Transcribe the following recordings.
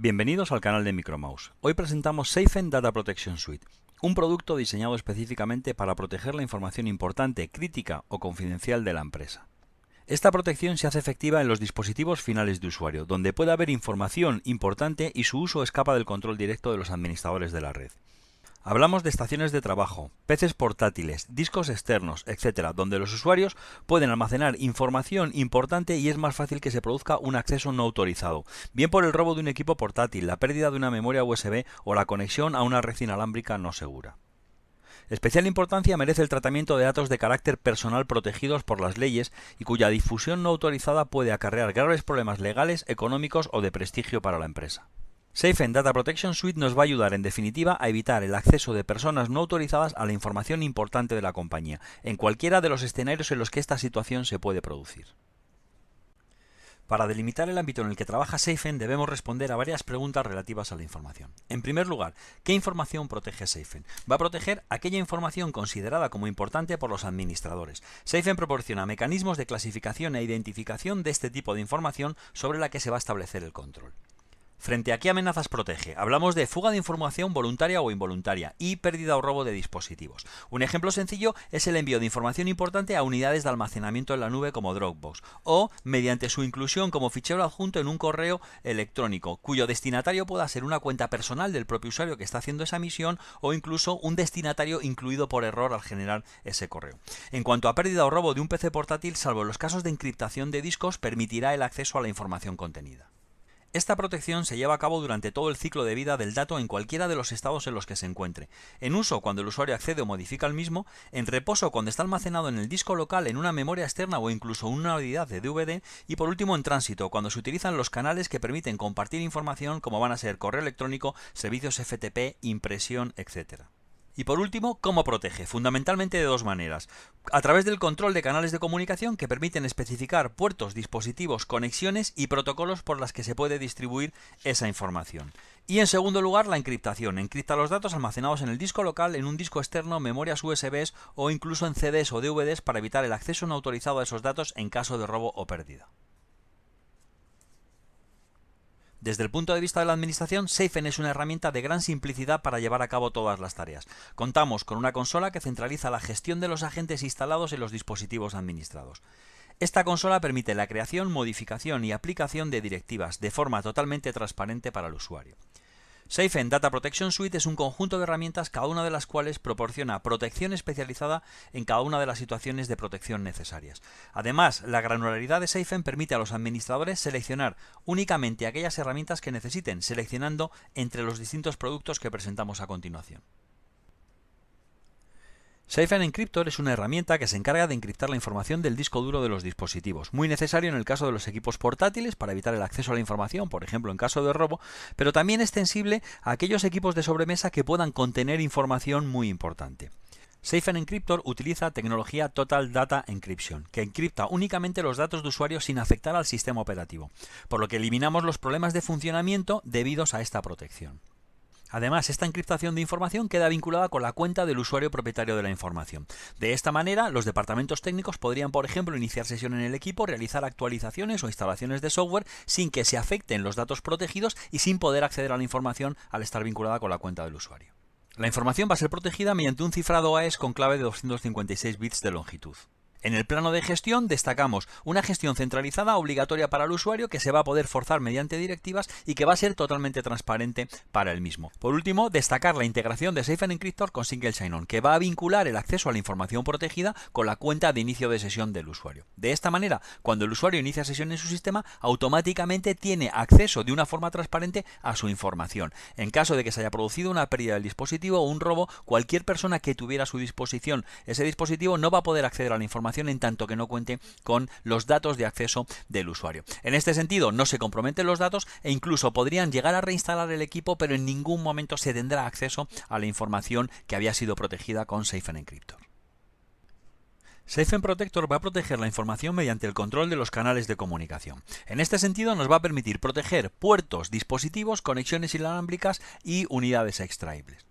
Bienvenidos al canal de Micromouse. Hoy presentamos Safen Data Protection Suite, un producto diseñado específicamente para proteger la información importante, crítica o confidencial de la empresa. Esta protección se hace efectiva en los dispositivos finales de usuario, donde puede haber información importante y su uso escapa del control directo de los administradores de la red. Hablamos de estaciones de trabajo, PCs portátiles, discos externos, etc., donde los usuarios pueden almacenar información importante y es más fácil que se produzca un acceso no autorizado, bien por el robo de un equipo portátil, la pérdida de una memoria USB o la conexión a una red inalámbrica no segura. Especial importancia merece el tratamiento de datos de carácter personal protegidos por las leyes y cuya difusión no autorizada puede acarrear graves problemas legales, económicos o de prestigio para la empresa. Safen Data Protection Suite nos va a ayudar, en definitiva, a evitar el acceso de personas no autorizadas a la información importante de la compañía, en cualquiera de los escenarios en los que esta situación se puede producir. Para delimitar el ámbito en el que trabaja Safen debemos responder a varias preguntas relativas a la información. En primer lugar, ¿qué información protege Safen? Va a proteger aquella información considerada como importante por los administradores. Safen proporciona mecanismos de clasificación e identificación de este tipo de información sobre la que se va a establecer el control. ¿Frente a qué amenazas protege? Hablamos de fuga de información voluntaria o involuntaria y pérdida o robo de dispositivos. Un ejemplo sencillo es el envío de información importante a unidades de almacenamiento en la nube como Dropbox o mediante su inclusión como fichero adjunto en un correo electrónico, cuyo destinatario pueda ser una cuenta personal del propio usuario que está haciendo esa misión o incluso un destinatario incluido por error al generar ese correo. En cuanto a pérdida o robo de un PC portátil, salvo en los casos de encriptación de discos, permitirá el acceso a la información contenida. Esta protección se lleva a cabo durante todo el ciclo de vida del dato en cualquiera de los estados en los que se encuentre. En uso cuando el usuario accede o modifica el mismo, en reposo cuando está almacenado en el disco local, en una memoria externa o incluso una unidad de DVD, y por último en tránsito, cuando se utilizan los canales que permiten compartir información como van a ser correo electrónico, servicios FTP, impresión, etc. Y por último, ¿cómo protege? Fundamentalmente de dos maneras. A través del control de canales de comunicación que permiten especificar puertos, dispositivos, conexiones y protocolos por las que se puede distribuir esa información. Y en segundo lugar, la encriptación. Encripta los datos almacenados en el disco local, en un disco externo, memorias USB o incluso en CDs o DVDs para evitar el acceso no autorizado a esos datos en caso de robo o pérdida. Desde el punto de vista de la administración, Safen es una herramienta de gran simplicidad para llevar a cabo todas las tareas. Contamos con una consola que centraliza la gestión de los agentes instalados en los dispositivos administrados. Esta consola permite la creación, modificación y aplicación de directivas de forma totalmente transparente para el usuario. Safen Data Protection Suite es un conjunto de herramientas, cada una de las cuales proporciona protección especializada en cada una de las situaciones de protección necesarias. Además, la granularidad de Safen permite a los administradores seleccionar únicamente aquellas herramientas que necesiten, seleccionando entre los distintos productos que presentamos a continuación. Safen Encryptor es una herramienta que se encarga de encriptar la información del disco duro de los dispositivos, muy necesario en el caso de los equipos portátiles para evitar el acceso a la información, por ejemplo en caso de robo, pero también extensible a aquellos equipos de sobremesa que puedan contener información muy importante. Safen Encryptor utiliza tecnología Total Data Encryption, que encripta únicamente los datos de usuario sin afectar al sistema operativo, por lo que eliminamos los problemas de funcionamiento debidos a esta protección. Además, esta encriptación de información queda vinculada con la cuenta del usuario propietario de la información. De esta manera, los departamentos técnicos podrían, por ejemplo, iniciar sesión en el equipo, realizar actualizaciones o instalaciones de software sin que se afecten los datos protegidos y sin poder acceder a la información al estar vinculada con la cuenta del usuario. La información va a ser protegida mediante un cifrado AES con clave de 256 bits de longitud. En el plano de gestión destacamos una gestión centralizada obligatoria para el usuario que se va a poder forzar mediante directivas y que va a ser totalmente transparente para el mismo. Por último, destacar la integración de Safen Encryptor con Single Sign-On, que va a vincular el acceso a la información protegida con la cuenta de inicio de sesión del usuario. De esta manera, cuando el usuario inicia sesión en su sistema, automáticamente tiene acceso de una forma transparente a su información. En caso de que se haya producido una pérdida del dispositivo o un robo, cualquier persona que tuviera a su disposición ese dispositivo no va a poder acceder a la información en tanto que no cuente con los datos de acceso del usuario. En este sentido, no se comprometen los datos e incluso podrían llegar a reinstalar el equipo, pero en ningún momento se tendrá acceso a la información que había sido protegida con Safen Encryptor. Safen Protector va a proteger la información mediante el control de los canales de comunicación. En este sentido, nos va a permitir proteger puertos, dispositivos, conexiones inalámbricas y unidades extraíbles.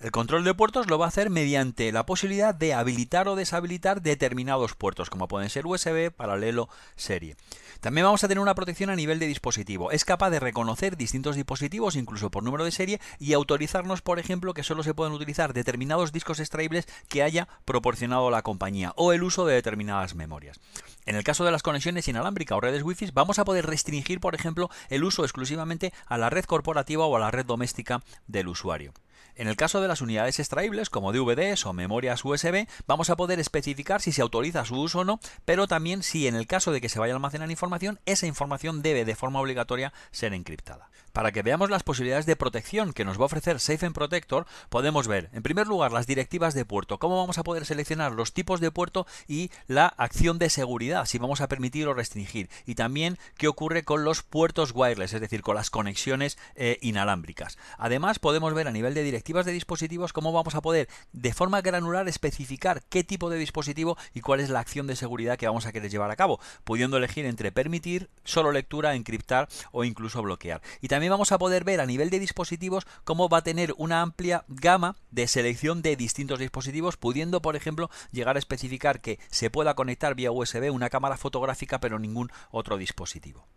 El control de puertos lo va a hacer mediante la posibilidad de habilitar o deshabilitar determinados puertos, como pueden ser USB, paralelo, serie. También vamos a tener una protección a nivel de dispositivo. Es capaz de reconocer distintos dispositivos, incluso por número de serie, y autorizarnos, por ejemplo, que solo se pueden utilizar determinados discos extraíbles que haya proporcionado la compañía o el uso de determinadas memorias. En el caso de las conexiones inalámbricas o redes Wi-Fi, vamos a poder restringir, por ejemplo, el uso exclusivamente a la red corporativa o a la red doméstica del usuario. En el caso de las unidades extraíbles, como DVDs o memorias USB, vamos a poder especificar si se autoriza su uso o no, pero también si en el caso de que se vaya a almacenar información, esa información debe de forma obligatoria ser encriptada. Para que veamos las posibilidades de protección que nos va a ofrecer Safe Protector, podemos ver, en primer lugar, las directivas de puerto, cómo vamos a poder seleccionar los tipos de puerto y la acción de seguridad, si vamos a permitir o restringir, y también qué ocurre con los puertos wireless, es decir, con las conexiones inalámbricas. Además, podemos ver a nivel de directivas de dispositivos cómo vamos a poder de forma granular especificar qué tipo de dispositivo y cuál es la acción de seguridad que vamos a querer llevar a cabo, pudiendo elegir entre permitir, solo lectura, encriptar o incluso bloquear. Y también vamos a poder ver a nivel de dispositivos cómo va a tener una amplia gama de selección de distintos dispositivos, pudiendo, por ejemplo, llegar a especificar que se pueda conectar vía USB una cámara fotográfica pero ningún otro dispositivo.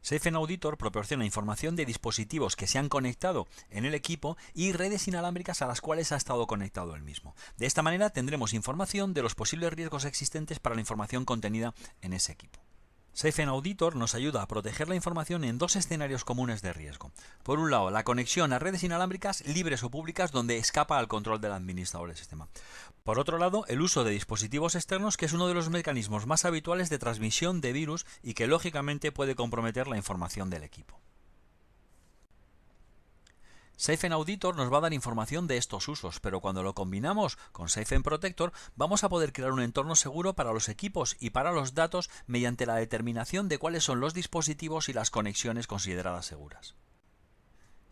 Safe Auditor proporciona información de dispositivos que se han conectado en el equipo y redes inalámbricas a las cuales ha estado conectado el mismo. De esta manera tendremos información de los posibles riesgos existentes para la información contenida en ese equipo. Safe Auditor nos ayuda a proteger la información en dos escenarios comunes de riesgo. Por un lado, la conexión a redes inalámbricas libres o públicas donde escapa al control del administrador del sistema. Por otro lado, el uso de dispositivos externos, que es uno de los mecanismos más habituales de transmisión de virus y que lógicamente puede comprometer la información del equipo. Safe Auditor nos va a dar información de estos usos, pero cuando lo combinamos con Safe Protector vamos a poder crear un entorno seguro para los equipos y para los datos mediante la determinación de cuáles son los dispositivos y las conexiones consideradas seguras.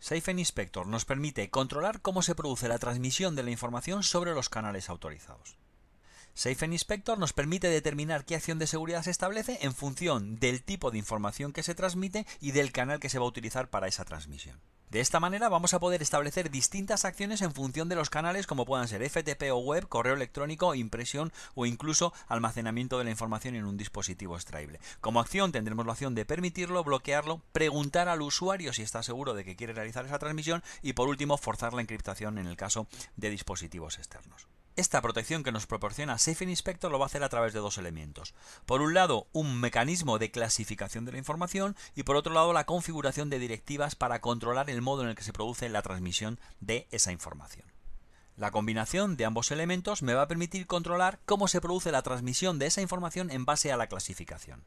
Safe Inspector nos permite controlar cómo se produce la transmisión de la información sobre los canales autorizados. Safe Inspector nos permite determinar qué acción de seguridad se establece en función del tipo de información que se transmite y del canal que se va a utilizar para esa transmisión. De esta manera vamos a poder establecer distintas acciones en función de los canales, como puedan ser FTP o web, correo electrónico, impresión o incluso almacenamiento de la información en un dispositivo extraíble. Como acción tendremos la opción de permitirlo, bloquearlo, preguntar al usuario si está seguro de que quiere realizar esa transmisión y por último forzar la encriptación en el caso de dispositivos externos. Esta protección que nos proporciona Safe Inspector lo va a hacer a través de dos elementos. Por un lado, un mecanismo de clasificación de la información y por otro lado, la configuración de directivas para controlar el modo en el que se produce la transmisión de esa información. La combinación de ambos elementos me va a permitir controlar cómo se produce la transmisión de esa información en base a la clasificación.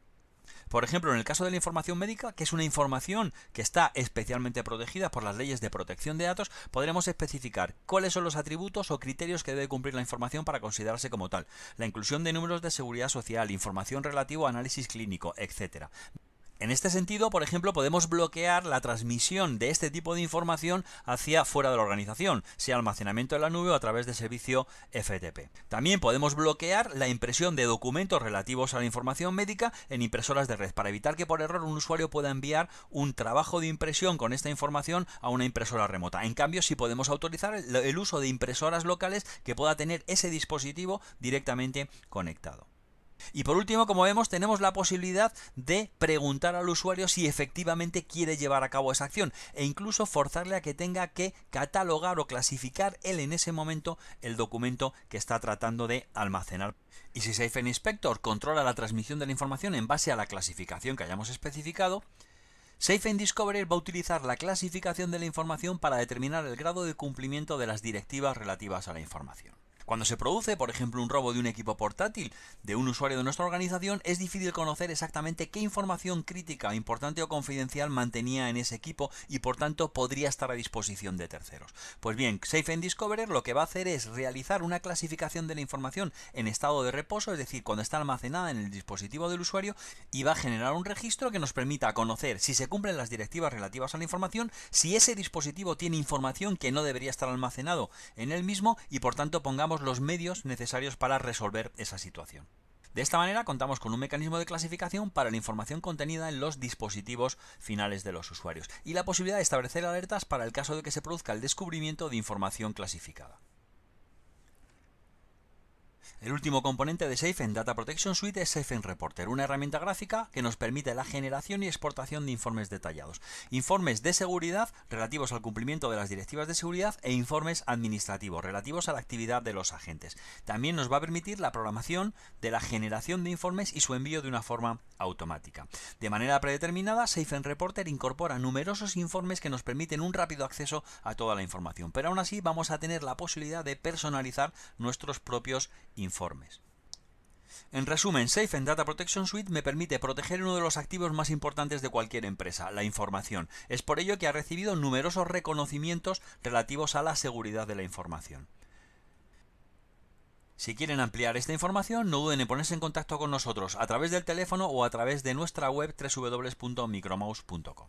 Por ejemplo, en el caso de la información médica, que es una información que está especialmente protegida por las leyes de protección de datos, podremos especificar cuáles son los atributos o criterios que debe cumplir la información para considerarse como tal, la inclusión de números de seguridad social, información relativa a análisis clínico, etc. En este sentido, por ejemplo, podemos bloquear la transmisión de este tipo de información hacia fuera de la organización, sea almacenamiento en la nube o a través de servicio FTP. También podemos bloquear la impresión de documentos relativos a la información médica en impresoras de red, para evitar que por error un usuario pueda enviar un trabajo de impresión con esta información a una impresora remota. En cambio, sí podemos autorizar el uso de impresoras locales que pueda tener ese dispositivo directamente conectado. Y por último, como vemos, tenemos la posibilidad de preguntar al usuario si efectivamente quiere llevar a cabo esa acción e incluso forzarle a que tenga que catalogar o clasificar él en ese momento el documento que está tratando de almacenar. Y si Safe Inspector controla la transmisión de la información en base a la clasificación que hayamos especificado, Safe Discoverer va a utilizar la clasificación de la información para determinar el grado de cumplimiento de las directivas relativas a la información. Cuando se produce, por ejemplo, un robo de un equipo portátil de un usuario de nuestra organización, es difícil conocer exactamente qué información crítica, importante o confidencial mantenía en ese equipo y por tanto podría estar a disposición de terceros. Pues bien, Safe Discoverer lo que va a hacer es realizar una clasificación de la información en estado de reposo, es decir, cuando está almacenada en el dispositivo del usuario, y va a generar un registro que nos permita conocer si se cumplen las directivas relativas a la información, si ese dispositivo tiene información que no debería estar almacenado en él mismo y por tanto pongamos los medios necesarios para resolver esa situación. De esta manera contamos con un mecanismo de clasificación para la información contenida en los dispositivos finales de los usuarios y la posibilidad de establecer alertas para el caso de que se produzca el descubrimiento de información clasificada. El último componente de Safe en Data Protection Suite es Safe Reporter, una herramienta gráfica que nos permite la generación y exportación de informes detallados. Informes de seguridad relativos al cumplimiento de las directivas de seguridad e informes administrativos relativos a la actividad de los agentes. También nos va a permitir la programación de la generación de informes y su envío de una forma automática. De manera predeterminada, Safe Reporter incorpora numerosos informes que nos permiten un rápido acceso a toda la información, pero aún así vamos a tener la posibilidad de personalizar nuestros propios informes. En resumen, Safe en Data Protection Suite me permite proteger uno de los activos más importantes de cualquier empresa, la información. Es por ello que ha recibido numerosos reconocimientos relativos a la seguridad de la información. Si quieren ampliar esta información, no duden en ponerse en contacto con nosotros a través del teléfono o a través de nuestra web www.micromouse.com.